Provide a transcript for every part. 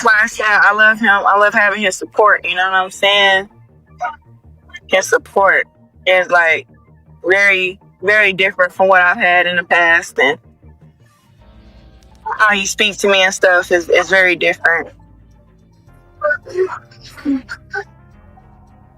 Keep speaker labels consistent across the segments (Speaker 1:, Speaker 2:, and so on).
Speaker 1: why I said I love him. I love having his support. You know what I'm saying? His support is like very, very different from what I've had in the past, and how he speaks to me and stuff is very different.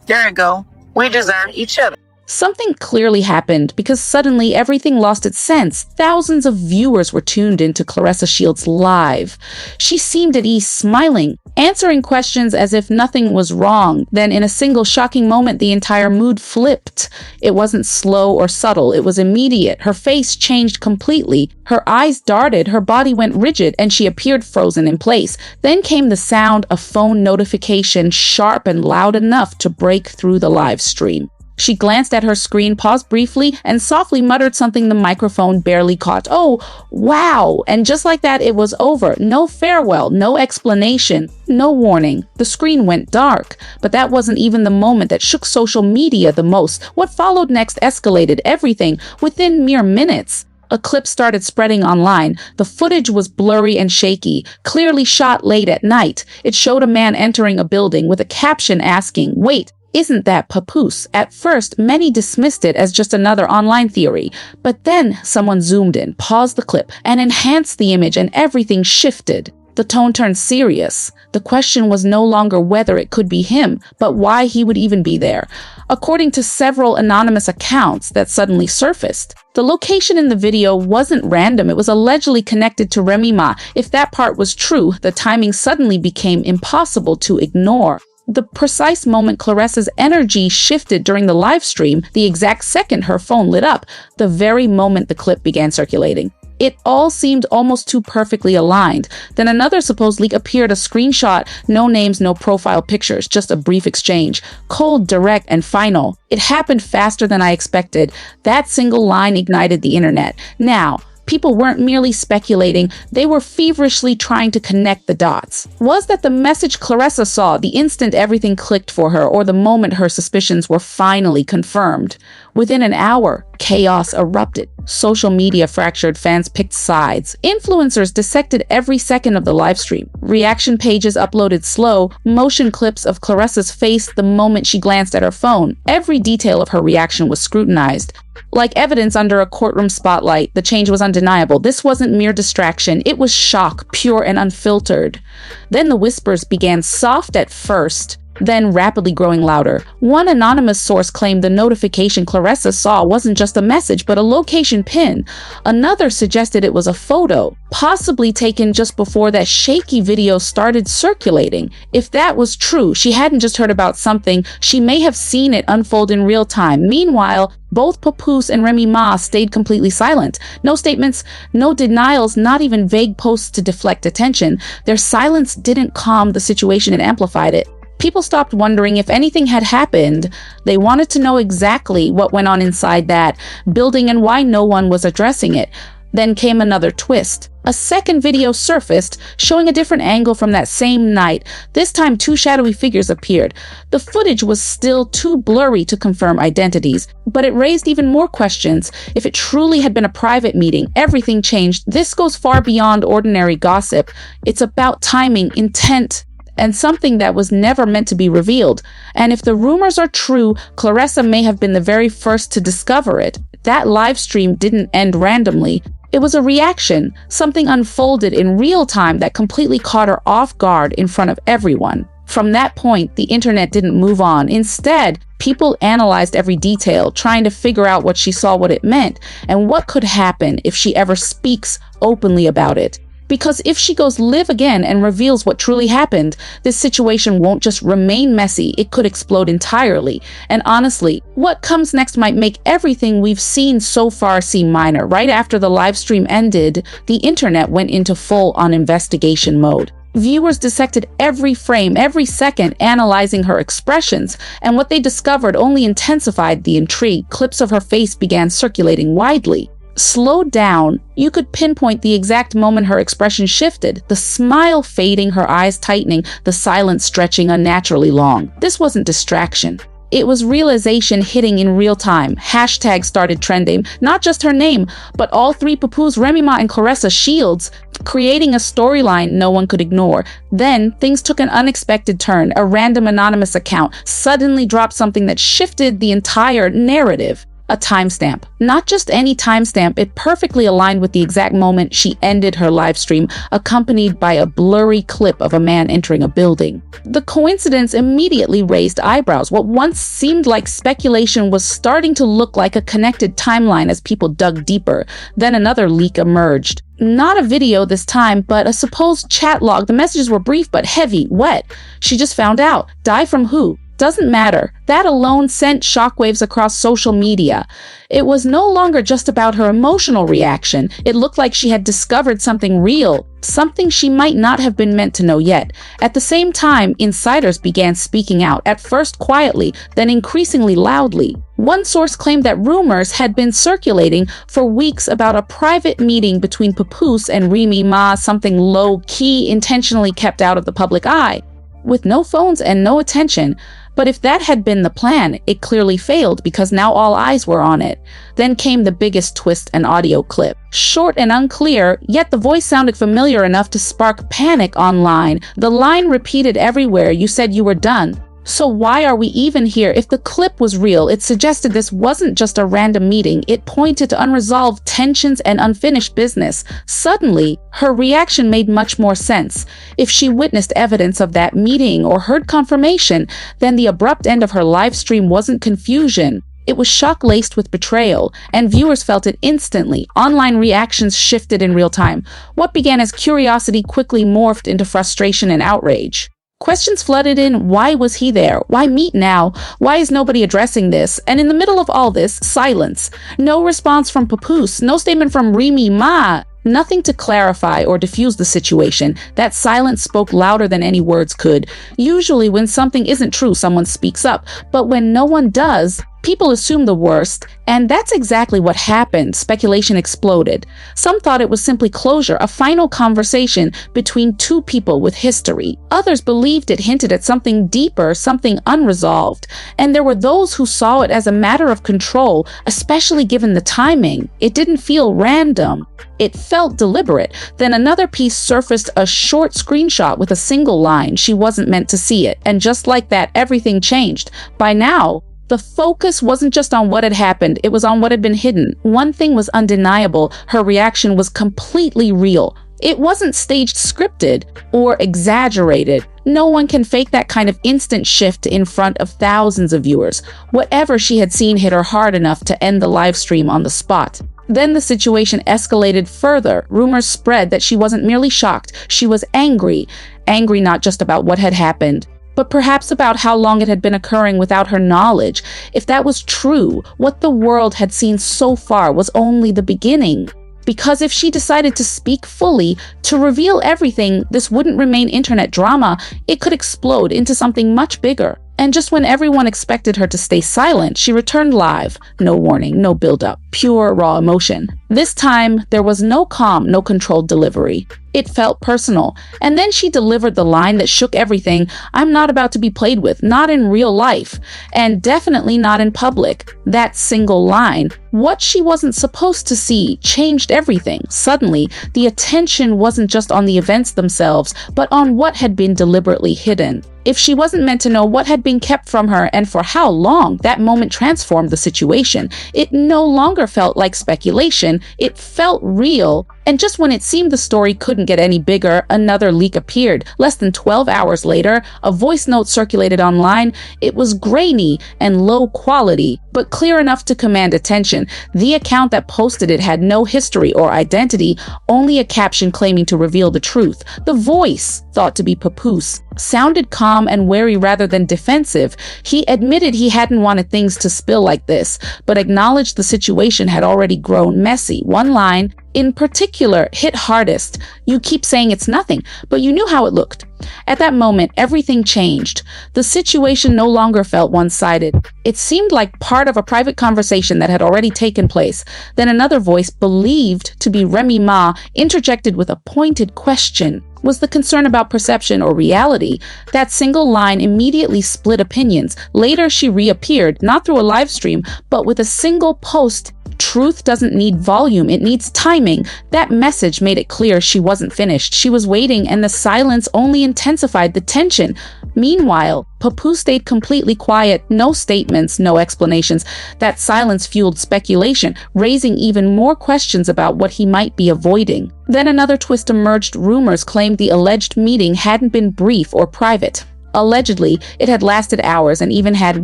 Speaker 1: There we go. We deserve each other.
Speaker 2: Something clearly happened because suddenly everything lost its sense. Thousands of viewers were tuned into Claressa Shields live. She seemed at ease, smiling, answering questions as if nothing was wrong. Then in a single shocking moment, the entire mood flipped. It wasn't slow or subtle. It was immediate. Her face changed completely. Her eyes darted, her body went rigid, and she appeared frozen in place. Then came the sound of phone notification, sharp and loud enough to break through the live stream. She glanced at her screen, paused briefly, and softly muttered something the microphone barely caught. "Oh, wow." And just like that, it was over. No farewell, no explanation, no warning. The screen went dark. But that wasn't even the moment that shook social media the most. What followed next escalated everything within mere minutes. A clip started spreading online. The footage was blurry and shaky, clearly shot late at night. It showed a man entering a building with a caption asking, "Wait, isn't that Papoose?" At first, many dismissed it as just another online theory. But then someone zoomed in, paused the clip, and enhanced the image, and everything shifted. The tone turned serious. The question was no longer whether it could be him, but why he would even be there. According to several anonymous accounts that suddenly surfaced, the location in the video wasn't random. It was allegedly connected to Remy Ma. If that part was true, the timing suddenly became impossible to ignore. The precise moment Claressa's energy shifted during the live stream, the exact second her phone lit up, the very moment the clip began circulating. It all seemed almost too perfectly aligned. Then another supposed leak appeared, a screenshot, no names, no profile pictures, just a brief exchange. Cold, direct, and final. It happened faster than I expected. That single line ignited the internet. Now, people weren't merely speculating, they were feverishly trying to connect the dots. Was that the message Claressa saw the instant everything clicked for her, or the moment her suspicions were finally confirmed? Within an hour, chaos erupted. Social media fractured, fans picked sides. Influencers dissected every second of the live stream. Reaction pages uploaded slow motion clips of Claressa's face the moment she glanced at her phone. Every detail of her reaction was scrutinized. Like evidence under a courtroom spotlight, the change was undeniable. This wasn't mere distraction. It was shock, pure and unfiltered. Then the whispers began, soft at first, then rapidly growing louder. One anonymous source claimed the notification Claressa saw wasn't just a message, but a location pin. Another suggested it was a photo, possibly taken just before that shaky video started circulating. If that was true, she hadn't just heard about something, she may have seen it unfold in real time. Meanwhile, both Papoose and Remy Ma stayed completely silent. No statements, no denials, not even vague posts to deflect attention. Their silence didn't calm the situation, it amplified it. People stopped wondering if anything had happened. They wanted to know exactly what went on inside that building and why no one was addressing it. Then came another twist. A second video surfaced, showing a different angle from that same night. This time, two shadowy figures appeared. The footage was still too blurry to confirm identities, but it raised even more questions. If it truly had been a private meeting, everything changed. This goes far beyond ordinary gossip. It's about timing, intent, and something that was never meant to be revealed. And if the rumors are true, Claressa may have been the very first to discover it. That live stream didn't end randomly. It was a reaction. Something unfolded in real time that completely caught her off guard in front of everyone. From that point, the internet didn't move on. Instead, people analyzed every detail, trying to figure out what she saw, what it meant, and what could happen if she ever speaks openly about it. Because if she goes live again and reveals what truly happened, this situation won't just remain messy, it could explode entirely. And honestly, what comes next might make everything we've seen so far seem minor. Right after the live stream ended, the internet went into full-on investigation mode. Viewers dissected every frame, every second, analyzing her expressions, and what they discovered only intensified the intrigue. Clips of her face began circulating widely. Slowed down, you could pinpoint the exact moment her expression shifted, the smile fading, her eyes tightening, the silence stretching unnaturally long. This wasn't distraction. It was realization hitting in real time. Hashtags started trending, not just her name, but all three Papoose, Remy Ma, and Claressa Shields, creating a storyline no one could ignore. Then, things took an unexpected turn. A random anonymous account suddenly dropped something that shifted the entire narrative. A timestamp. Not just any timestamp, it perfectly aligned with the exact moment she ended her live stream, accompanied by a blurry clip of a man entering a building. The coincidence immediately raised eyebrows. What once seemed like speculation was starting to look like a connected timeline as people dug deeper. Then another leak emerged. Not a video this time, but a supposed chat log. The messages were brief but heavy, wet. She just found out. Die from who? Doesn't matter. That alone sent shockwaves across social media. It was no longer just about her emotional reaction. It looked like she had discovered something real, something she might not have been meant to know yet. At the same time, insiders began speaking out, at first quietly, then increasingly loudly. One source claimed that rumors had been circulating for weeks about a private meeting between Papoose and Remy Ma, something low-key, intentionally kept out of the public eye, with no phones and no attention. But if that had been the plan, it clearly failed because now all eyes were on it. Then came the biggest twist, an audio clip. Short and unclear, yet the voice sounded familiar enough to spark panic online. The line repeated everywhere, "You said you were done. So why are we even here?" If the clip was real, it suggested this wasn't just a random meeting. It pointed to unresolved tensions and unfinished business. Suddenly, her reaction made much more sense. If she witnessed evidence of that meeting or heard confirmation, then the abrupt end of her live stream wasn't confusion. It was shock laced with betrayal, and viewers felt it instantly. Online reactions shifted in real time. What began as curiosity quickly morphed into frustration and outrage. Questions flooded in. Why was he there? Why meet now? Why is nobody addressing this? And in the middle of all this, silence. No response from Papoose, no statement from Remy Ma. Nothing to clarify or diffuse the situation. That silence spoke louder than any words could. Usually when something isn't true, someone speaks up. But when no one does, people assume the worst, and that's exactly what happened. Speculation exploded. Some thought it was simply closure, a final conversation between two people with history. Others believed it hinted at something deeper, something unresolved. And there were those who saw it as a matter of control, especially given the timing. It didn't feel random. It felt deliberate. Then another piece surfaced, a short screenshot with a single line. She wasn't meant to see it. And just like that, everything changed. By now, the focus wasn't just on what had happened, it was on what had been hidden. One thing was undeniable, her reaction was completely real. It wasn't staged, scripted, or exaggerated. No one can fake that kind of instant shift in front of thousands of viewers. Whatever she had seen hit her hard enough to end the live stream on the spot. Then the situation escalated further. Rumors spread that she wasn't merely shocked, she was angry. Angry not just about what had happened, but perhaps about how long it had been occurring without her knowledge. If that was true, what the world had seen so far was only the beginning. Because if she decided to speak fully, to reveal everything, this wouldn't remain internet drama, it could explode into something much bigger. And just when everyone expected her to stay silent, she returned live. No warning, no build-up, pure raw emotion. This time, there was no calm, no controlled delivery. It felt personal. And then she delivered the line that shook everything. "I'm not about to be played with, not in real life, and definitely not in public." That single line, what she wasn't supposed to see, changed everything. Suddenly, the attention wasn't just on the events themselves, but on what had been deliberately hidden. If she wasn't meant to know what had been kept from her and for how long, that moment transformed the situation. It no longer felt like speculation, it felt real. And just when it seemed the story couldn't get any bigger, another leak appeared. Less than 12 hours later, a voice note circulated online. It was grainy and low quality, but clear enough to command attention. The account that posted it had no history or identity, only a caption claiming to reveal the truth. The voice, thought to be Papoose, sounded calm and wary rather than defensive. He admitted he hadn't wanted things to spill like this, but acknowledged the situation had already grown messy. One line, in particular hit hardest. You keep saying it's nothing, but you knew how it looked. At that moment, everything changed. The situation no longer felt one-sided. It seemed like part of a private conversation that had already taken place. Then another voice, believed to be Remy Ma, interjected with a pointed question. Was the concern about perception or reality? That single line immediately split opinions. Later, she reappeared, not through a live stream, but with a single post. Truth doesn't need volume, it needs timing. That message made it clear she wasn't finished. She was waiting, and the silence only intensified the tension. Meanwhile, Papoose stayed completely quiet, no statements, no explanations. That silence fueled speculation, raising even more questions about what he might be avoiding. Then another twist emerged. Rumors claimed the alleged meeting hadn't been brief or private. Allegedly, it had lasted hours and even had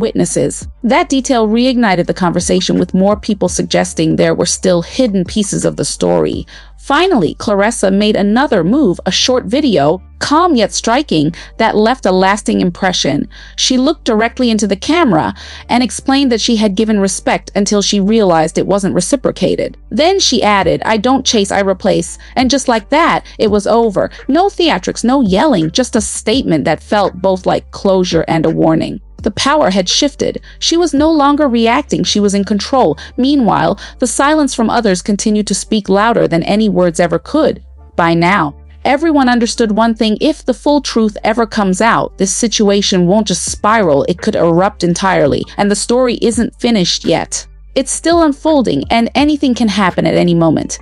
Speaker 2: witnesses. That detail reignited the conversation, with more people suggesting there were still hidden pieces of the story. Finally, Claressa made another move, a short video, calm yet striking, that left a lasting impression. She looked directly into the camera and explained that she had given respect until she realized it wasn't reciprocated. Then she added, "I don't chase, I replace." And just like that, it was over. No theatrics, no yelling, just a statement that felt both like closure and a warning. The power had shifted. She was no longer reacting, she was in control. Meanwhile, the silence from others continued to speak louder than any words ever could. By now, everyone understood one thing: if the full truth ever comes out, this situation won't just spiral, it could erupt entirely. And the story isn't finished yet. It's still unfolding, and anything can happen at any moment.